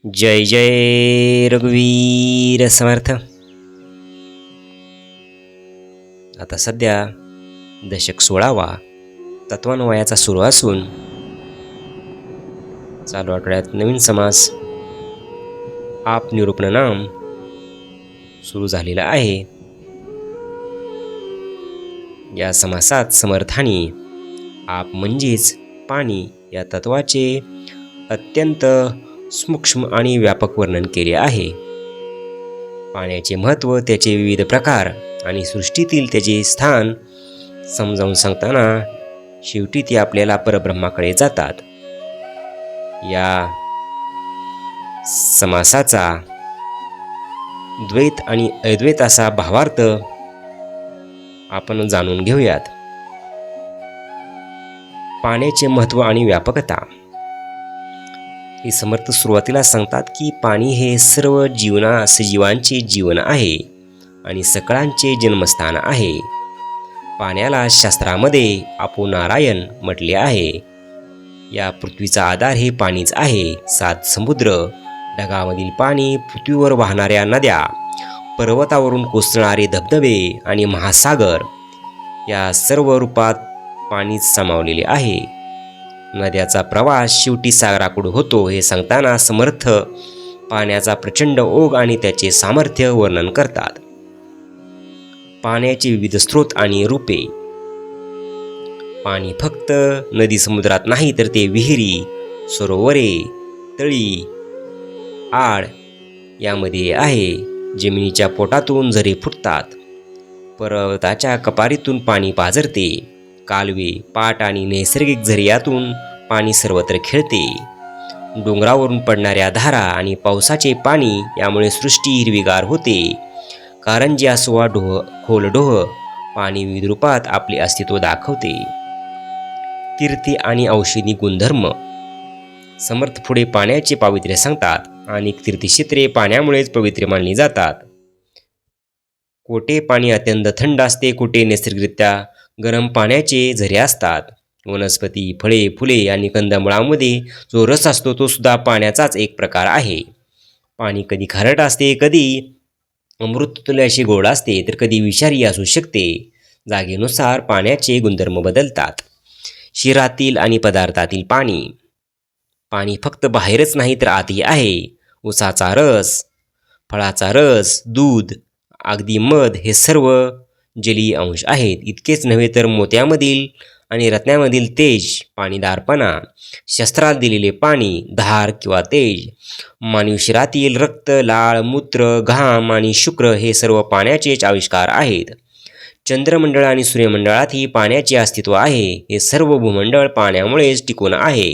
जय जय रघुवीर समर्थ. आता सध्या दशक 16वा तत्वान्वयाचा सुरू असून चालू आठवड्यात नवीन समास आप निरूपण नाम सुरू झालेला आहे. या समासात समर्थांनी आप म्हणजेच पाणी या तत्वाचे अत्यंत सूक्ष्म आणि व्यापक वर्णन केले आहे. पाण्याचे महत्त्व, त्याचे विविध प्रकार आणि सृष्टीतील त्याचे स्थान समजावून सांगताना शेवटी ते आपल्याला परब्रह्माकडे जातात. या समासाचा द्वैत आणि अद्वैत असा भावार्थ आपण जाणून घेऊयात. पाण्याचे महत्त्व आणि व्यापकता. हे समर्थ सुरुवातीला सांगतात की पाणी हे सर्व सजीवांचे जीवन आहे आणि सकळांचे जन्मस्थान आहे. पाण्याला शास्त्रामध्ये आपो नारायण म्हटले आहे. या पृथ्वीचा आधार हे पाणीच आहे. 7 समुद्र, ढगामधील पाणी, पृथ्वीवर वाहणाऱ्या नद्या, पर्वतावरून कोसळणारे धबधबे आणि महासागर या सर्व रूपात पाणीच सामावलेले आहे. नद्याचा प्रवास शेवटी सागराकडे होतो हे सांगताना समर्थ पाण्याचा प्रचंड ओघ आणि त्याचे सामर्थ्य वर्णन करतात. पाण्याचे विविध स्रोत आणि रूपे. पाणी फक्त नदी समुद्रात नाही तर ते विहिरी, सरोवरे, तळी, आड यामध्ये आहे. जमिनीच्या पोटातून झरे फुटतात. पर्वताच्या कपारीतून पाणी पाझरते. कालवे, पाट आणि नैसर्गिक झरे यातून पाणी सर्वत्र खेळते. डोंगरावरून पडणाऱ्या धारा आणि पावसाचे पाणी यामुळे सृष्टी हिरवीगार होते. कारंजी असो वा खोल डोह, पाणी विविध रूपात आपले अस्तित्व दाखवते. तीर्थे आणि औषधी गुणधर्म. समर्थ पुढे पाण्याचे पावित्र्य सांगतात. अनेक तीर्थक्षेत्रे पाण्यामुळेच पवित्र मानली जातात. कोठे पाणी अत्यंत थंड असते, कुठे नैसर्गिकरित्या गरम पाण्याचे झरे असतात. वनस्पती, फळे, फुले आणि कंदमुळांमध्ये जो रस असतो तो सुद्धा पाण्याचाच एक प्रकार आहे. पाणी कधी खारट असते, कधी अमृततुल्याशी गोड असते, तर कधी विषारी असू शकते. जागेनुसार पाण्याचे गुणधर्म बदलतात. शरीरातील आणि पदार्थातील पाणी. पाणी फक्त बाहेरच नाही तर आतही आहे. उसाचा रस, फळाचा रस, दूध, अगदी मध हे सर्व जलीय अंश आहेत. इतकेच नव्हे तर मोत्यामधील आणि रत्नामधील तेज, पाणीदारपणा, शस्त्रात दिलेले पाणी, धार किंवा तेज, मानवी शरीरातील रक्त, लाळ, मूत्र, घाम आणि शुक्र हे सर्व पाण्याचेच आविष्कार आहेत. चंद्रमंडळ आणि सूर्यमंडळातही पाण्याचे अस्तित्व आहे. हे सर्व भूमंडळ पाण्यामुळेच टिकून आहे.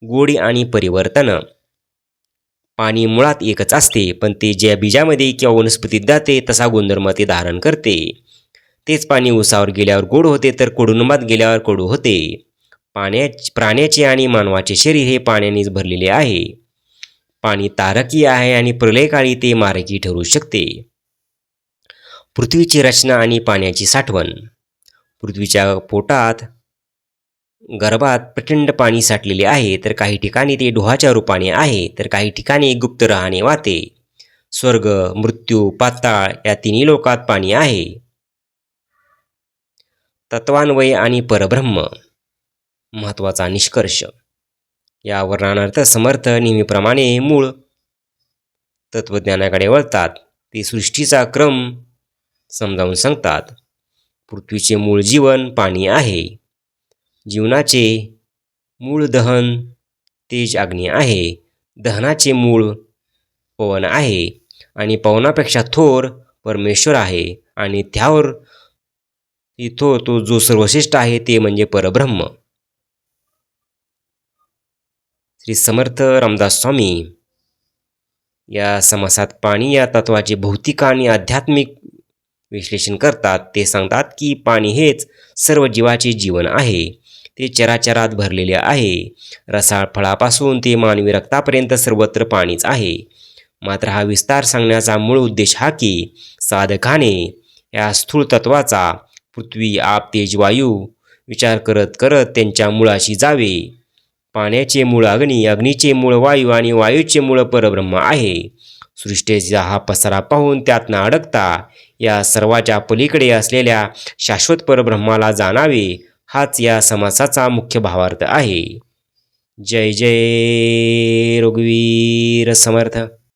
गोडी आणि परिवर्तन. पाणी मुळात एकच असते, पण ते ज्या बीजामध्ये किंवा वनस्पतीत जाते तसा गुणधर्म ते धारण करते. तेच पाणी उसावर गेल्यावर गोड होते तर कडुनिंबात गेल्यावर कडू होते. प्राण्याचे आणि मानवाचे शरीर हे पाण्यानेच भरलेले आहे. पाणी तारकीय आहे आणि प्रलयकाळी ते मारकी ठरू शकते. पृथ्वीची रचना आणि पाण्याची साठवण. पृथ्वीच्या पोटात, गर्भात प्रचंड पाणी साठलेले आहे. तर काही ठिकाणी ते डोहाच्या रूपाने आहे, तर काही ठिकाणी गुप्त राहाणे वाहते. स्वर्ग, मृत्यू, पाताळ या तिन्ही लोकात पाणी आहे. तत्वान्वय आणि परब्रह्म. महत्त्वाचा निष्कर्ष. या वर्णनार्थ समर्थ नेहमीप्रमाणे मूळ तत्वज्ञानाकडे वळतात. ते सृष्टीचा क्रम समजावून सांगतात. पृथ्वीचे मूळ जीवन पाणी आहे. जीवनाचे मूळ दहन तेज अग्नी आहे. दहनाचे मूळ पवन आहे आणि पवनापेक्षा थोर परमेश्वर आहे आणि त्यावर तो जो सर्वश्रेष्ठ आहे ते म्हणजे परब्रह्म. श्री समर्थ रामदास स्वामी या समासात पाणी या तत्वाचे भौतिक आणि आध्यात्मिक विश्लेषण करतात. ते सांगतात की पाणी हेच सर्व जीवाचे जीवन आहे. ते चराचरात भरलेले आहे. रसाळ फळापासून ते मानवी रक्तापर्यंत सर्वत्र पाणीच आहे. मात्र हा विस्तार सांगण्याचा मूळ उद्देश हा की साधकाने या स्थूल तत्वाचा पृथ्वी, आप, तेज, वायू विचार करत करत त्यांच्या मुळाशी जावे. पाण्याचे मूळ अग्नी, अग्नीचे मूळ वायू आणि वायूचे मूळ परब्रह्म आहे. सृष्टीचा हा पसारा पाहून त्यात न अडकता या सर्वाच्या पलीकडे असलेल्या शाश्वत परब्रह्माला जाणावे, हाच या समासाचा मुख्य भावार्थ आहे. जय जय रघुवीर समर्थ.